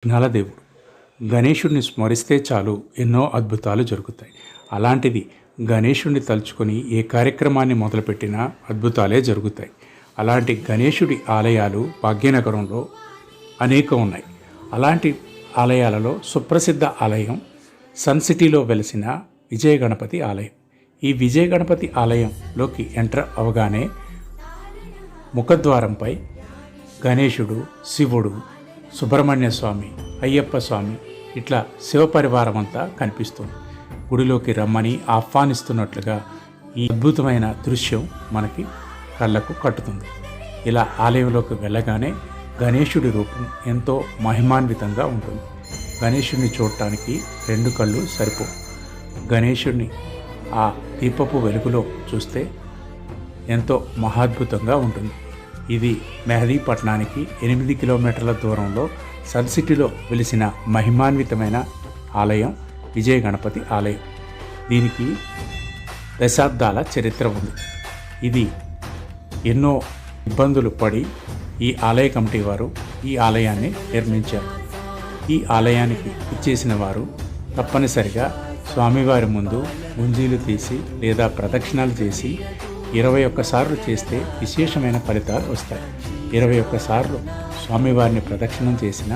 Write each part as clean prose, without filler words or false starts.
నలదేవుడు గణేశుడిని స్మరిస్తే చాలు ఎన్నో అద్భుతాలు జరుగుతాయి. అలాంటిది గణేశుడిని తలుచుకొని ఏ కార్యక్రమాన్ని మొదలుపెట్టినా అద్భుతాలే జరుగుతాయి. అలాంటి గణేశుడి ఆలయాలు భాగ్యనగరంలో అనేకం ఉన్నాయి. అలాంటి ఆలయాలలో సుప్రసిద్ధ ఆలయం సన్ సిటీలో వెలిసిన విజయ గణపతి ఆలయం. ఈ విజయ గణపతి ఆలయంలోకి ఎంటర్ అవగానే ముఖద్వారంపై గణేశుడు, శివుడు, సుబ్రహ్మణ్య స్వామి, అయ్యప్ప స్వామి ఇట్లా శివపరివారం అంతా కనిపిస్తుంది. గుడిలోకి రమ్మని ఆహ్వానిస్తున్నట్లుగా ఈ అద్భుతమైన దృశ్యం మనకి కళ్ళకు కట్టుతుంది. ఇలా ఆలయంలోకి వెళ్ళగానే గణేశుడి రూపం ఎంతో మహిమాన్వితంగా ఉంటుంది. గణేశుడిని చూడటానికి రెండు కళ్ళు సరిపోవు. గణేశుడిని ఆ దీపపు వెలుగులో చూస్తే ఎంతో మహాద్భుతంగా ఉంటుంది. ఇది మెహదీపట్నానికి 8 కిలోమీటర్ల దూరంలో సన్ సిటీలో వెలిసిన మహిమాన్వితమైన ఆలయం విజయ గణపతి ఆలయం. దీనికి దశాబ్దాల చరిత్ర ఉంది. ఇది ఎన్నో ఇబ్బందులు పడి ఈ ఆలయ కమిటీ వారు ఈ ఆలయాన్ని నిర్మించారు. ఈ ఆలయానికి ఇచ్చేసిన వారు తప్పనిసరిగా స్వామివారి ముందు గుంజీలు తీసి లేదా ప్రదక్షిణాలు చేసి 21 సార్లు చేస్తే విశేషమైన ఫలితాలు వస్తాయి. 21 సార్లు స్వామివారిని ప్రదక్షిణం చేసిన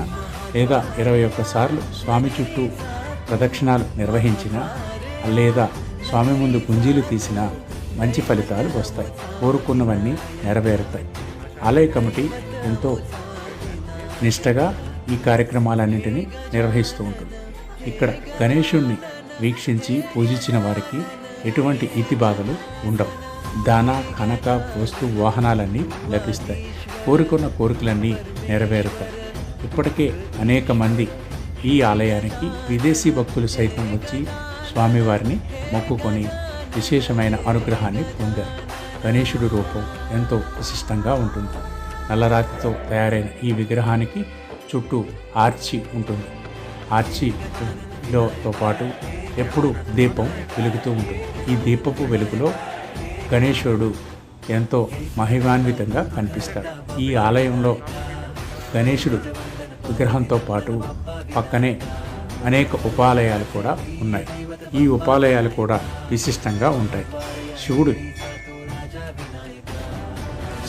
లేదా 21 సార్లు స్వామి చుట్టూ ప్రదక్షిణాలు నిర్వహించిన లేదా స్వామి ముందు గుంజీలు తీసిన మంచి ఫలితాలు వస్తాయి. కోరుకున్నవన్నీ నెరవేరుతాయి. ఆలయ కమిటీ ఎంతో నిష్టగా ఈ కార్యక్రమాలన్నింటినీ నిర్వహిస్తూ ఉంటుంది. ఇక్కడ గణేశుణ్ణి వీక్షించి పూజించిన వారికి ఎటువంటి ఈతి బాధలు ఉండవు. దాన, కనక, వస్తు, వాహనాలన్నీ లభిస్తాయి. కోరుకున్న కోరికలన్నీ నెరవేరుతాయి. ఇప్పటికే అనేక మంది ఈ ఆలయానికి విదేశీ భక్తులు సైతం వచ్చి స్వామివారిని మొక్కుకొని విశేషమైన అనుగ్రహాన్ని పొందారు. గణేశుడి రూపం ఎంతో విశిష్టంగా ఉంటుంది. నల్లరాతితో తయారైన ఈ విగ్రహానికి చుట్టూ ఆర్చి ఉంటుంది. ఆర్చితో పాటు ఎప్పుడు దీపం వెలుగుతూ ఉంటుంది. ఈ దీపపు వెలుగులో గణేశుడు ఎంతో మహిమాన్వితంగా కనిపిస్తాడు. ఈ ఆలయంలో గణేశుడు విగ్రహంతో పాటు పక్కనే అనేక ఉపాలయాలు కూడా ఉన్నాయి. ఈ ఉపాలయాలు కూడా విశిష్టంగా ఉంటాయి. శివుడు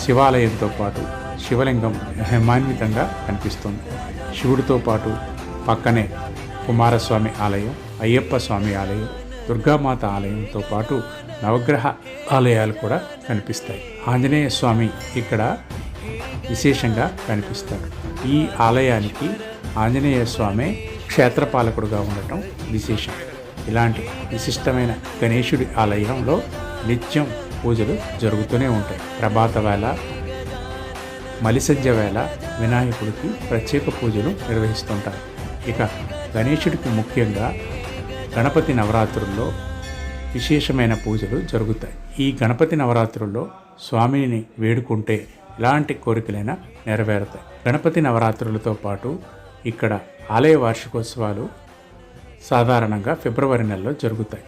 శివాలయంతో పాటు శివలింగం మహిమాన్వితంగా కనిపిస్తుంది. శివుడితో పాటు పక్కనే కుమారస్వామి ఆలయం, అయ్యప్ప స్వామి ఆలయం, దుర్గామాత ఆలయంతో పాటు నవగ్రహ ఆలయాలు కూడా కనిపిస్తాయి. ఆంజనేయ స్వామి ఇక్కడ విశేషంగా కనిపిస్తాడు. ఈ ఆలయానికి ఆంజనేయ స్వామి క్షేత్రపాలకుడుగా ఉండటం విశేషం. ఇలాంటి విశిష్టమైన గణేశుడి ఆలయంలో నిత్యం పూజలు జరుగుతూనే ఉంటాయి. ప్రభాత వేళ, మలిసంధ్య వేళ వినాయకుడికి ప్రత్యేక పూజలు నిర్వహిస్తుంటారు. ఇక గణేశుడికి ముఖ్యంగా గణపతి నవరాత్రుల్లో విశేషమైన పూజలు జరుగుతాయి. ఈ గణపతి నవరాత్రుల్లో స్వామిని వేడుకుంటే ఎలాంటి కోరికలైనా నెరవేరుతాయి. గణపతి నవరాత్రులతో పాటు ఇక్కడ ఆలయ వార్షికోత్సవాలు సాధారణంగా ఫిబ్రవరి నెలలో జరుగుతాయి.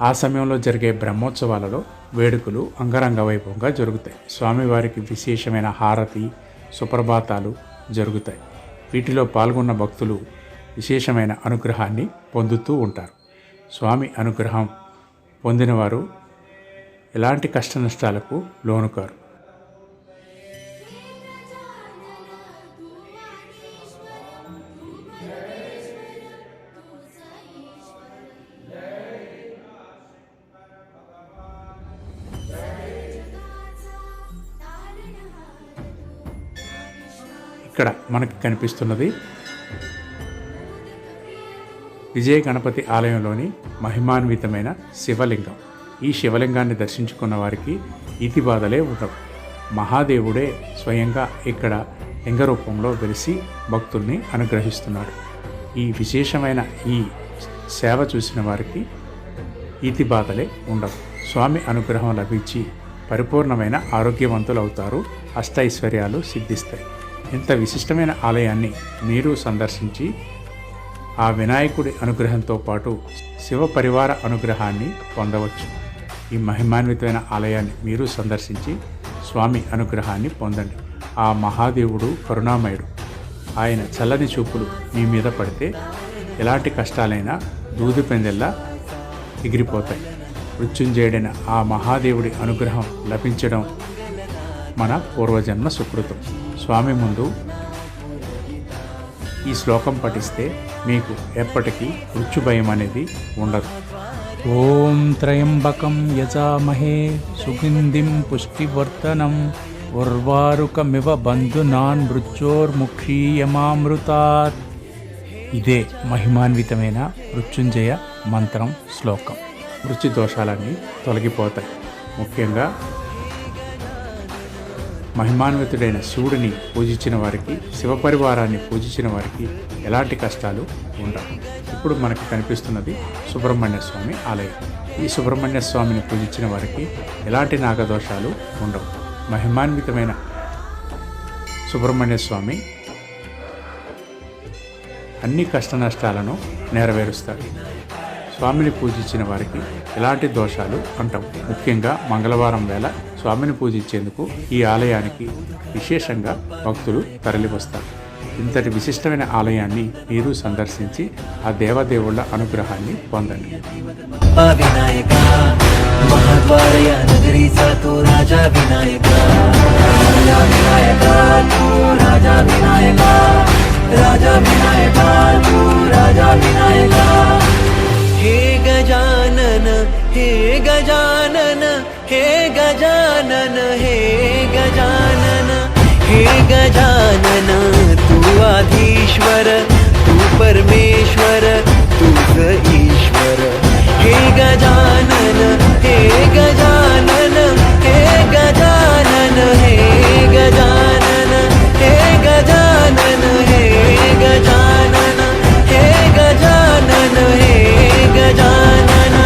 ఆ సమయంలో జరిగే బ్రహ్మోత్సవాలలో వేడుకలు అంగరంగ వైభవంగా జరుగుతాయి. స్వామివారికి విశేషమైన హారతి, సుప్రభాతాలు జరుగుతాయి. వీటిలో పాల్గొన్న భక్తులు విశేషమైన అనుగ్రహాన్ని పొందుతూ ఉంటారు. స్వామి అనుగ్రహం పొందినవారు ఎలాంటి కష్ట నష్టాలకు లోనుకారు. ఇక్కడ మనకి కనిపిస్తున్నది విజయ గణపతి ఆలయంలోని మహిమాన్వితమైన శివలింగం. ఈ శివలింగాన్ని దర్శించుకున్న వారికి ఈతి బాధలే ఉండవు. మహాదేవుడే స్వయంగా ఇక్కడ లింగ రూపంలో వెలిసి భక్తుల్ని అనుగ్రహిస్తున్నాడు. ఈ విశేషమైన ఈ సేవ చూసిన వారికి ఈతి బాధలే ఉండవు. స్వామి అనుగ్రహం లభించి పరిపూర్ణమైన ఆరోగ్యవంతులవుతారు. అష్టైశ్వర్యాలు సిద్ధిస్తాయి. ఇంత విశిష్టమైన ఆలయాన్ని మీరు సందర్శించి ఆ వినాయకుడి అనుగ్రహంతో పాటు శివ పరివార అనుగ్రహాన్ని పొందవచ్చు. ఈ మహిమాన్వితమైన ఆలయాన్ని మీరు సందర్శించి స్వామి అనుగ్రహాన్ని పొందండి. ఆ మహాదేవుడు కరుణామయుడు. ఆయన చల్లని చూపులు మీ మీద పడితే ఎలాంటి కష్టాలైనా దూది పెందెల్లా ఎగిరిపోతాయి. మృత్యుంజయుడైన ఆ మహాదేవుడి అనుగ్రహం లభించడం మన పూర్వజన్మ సుకృతం. స్వామి ముందు ఈ శ్లోకం పఠిస్తే మీకు ఎప్పటికీ మృత్యుభయం అనేది ఉండదు. ఓం త్రయంబకం యజామహే సుగంధిం పుష్టివర్ధనం ఉర్వారుకమివ బంధునాన్ మృత్యోర్ముక్షీయమామృతాత్. ఇదే మహిమాన్వితమైన మృత్యుంజయ మంత్రం శ్లోకం. మృత్యు దోషాలన్నీ తొలగిపోతాయి. ముఖ్యంగా మహిమాన్వితుడైన శివుడిని పూజించిన వారికి, శివపరివారాన్ని పూజించిన వారికి ఎలాంటి కష్టాలు ఉండవు. ఇప్పుడు మనకి కనిపిస్తున్నది సుబ్రహ్మణ్య స్వామి ఆలయం. ఈ సుబ్రహ్మణ్య స్వామిని పూజించిన వారికి ఎలాంటి నాగదోషాలు ఉండవు. మహిమాన్వితమైన సుబ్రహ్మణ్య స్వామి అన్ని కష్ట నష్టాలను నెరవేరుస్తాడు. స్వామిని పూజించిన వారికి ఎలాంటి దోషాలు అంటవు. ముఖ్యంగా మంగళవారం వేళ స్వామిని పూజించేందుకు ఈ ఆలయానికి విశేషంగా భక్తులు తరలివస్తారు. ఇంతటి విశిష్టమైన ఆలయాన్ని మీరు సందర్శించి ఆ దేవదేవుళ్ళ అనుగ్రహాన్ని పొందండి. हे गजानन हे गजानन हे गजानन हे गजानन हे गजानन तू आधीश्वर तू परमेश्वर तूच ईश्वर. हे गजानन हे गजानन हे गजानन हे गजानन हे गजानन हे गजानन हे गजानन हे गजानन.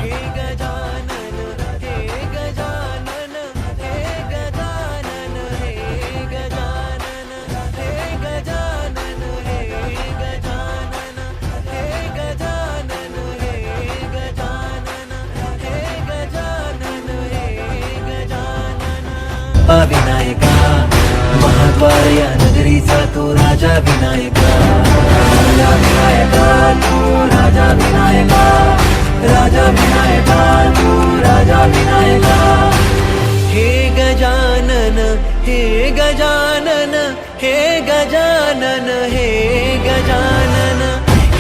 हे गजानन हे गजानन हे गजानन हे गजानन हे गजानन हे गजानन हे गजानन हे गजानन हे गजानन हे गजानन. विनायका महाद्वार या नगरीचा तो राजा विनायका. राजा विनायका तू राजा विनायका. राजा विनायका तू राजा विनायका. हे गजानन हे गजानन हे गजानन हे गजानन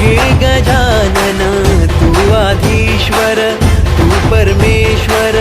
हे गजानन तू आधीश्वर तू परमेश्वर